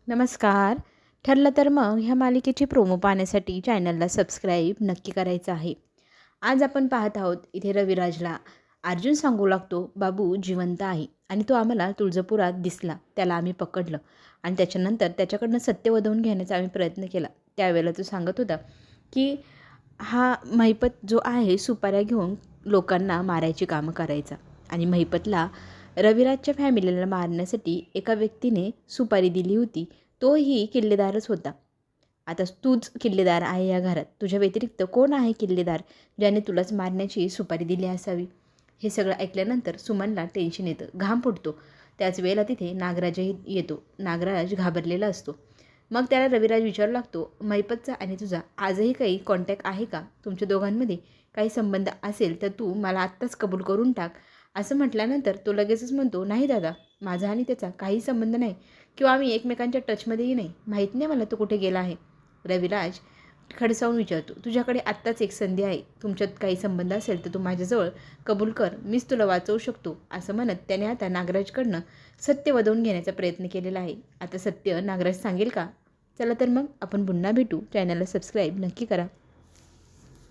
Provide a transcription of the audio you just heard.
नमस्कार. ठरलं तर मग ह्या मालिकेची प्रोमो पाहण्यासाठी चॅनलला सबस्क्राईब नक्की करायचं आहे. आज आपण पाहत आहोत इथे रविराजला अर्जुन सांगू लागतो, बाबू जिवंत आहे आणि तो आम्हाला तुळजापुरात दिसला. त्याला आम्ही पकडलं आणि त्याच्यानंतर त्याच्याकडनं सत्य वधवून घेण्याचा आम्ही प्रयत्न केला. त्यावेळेला तो सांगत होता की हा महिपत जो आहे सुपाऱ्या घेऊन लोकांना मारायची कामं करायचा आणि महिपतला रविराजच्या फॅमिलीला मारण्यासाठी एका व्यक्तीने सुपारी दिली होती. तोही किल्लेदारच होता. आता तूच किल्लेदार आहे या घरात. तुझ्या व्यतिरिक्त कोण आहे किल्लेदार ज्याने तुलाच मारण्याची सुपारी दिली असावी? हे सगळं ऐकल्यानंतर सुमनला टेन्शन येतं, घाम फुटतो. त्याच वेळेला तिथे नागराजही येतो. नागराज घाबरलेला असतो. मग त्याला रविराज विचारू लागतो, महिपतचा आणि तुझा आजही काही कॉन्टॅक्ट आहे का? तुमच्या दोघांमध्ये काही संबंध असेल तर तू मला आत्ताच कबूल करून टाक. असं म्हटल्यानंतर तो लगेचच म्हणतो, नाही दादा, माझा आणि त्याचा काही संबंध नाही किंवा आम्ही एकमेकांच्या टचमध्येही नाही. माहीत नाही मला तो कुठे गेला आहे. रविराज खडसावून विचारतो, तुझ्याकडे आत्ताच एक संधी आहे. तुमच्यात काही संबंध असेल तर तू माझ्याजवळ कबूल कर, मीच तुला वाचवू शकतो. असं म्हणत त्याने आता नागराजकडनं सत्य वधवून घेण्याचा प्रयत्न केलेला आहे. आता सत्य नागराज सांगेल का? चला तर मग आपण पुन्हा भेटू. चॅनलला सबस्क्राईब नक्की करा.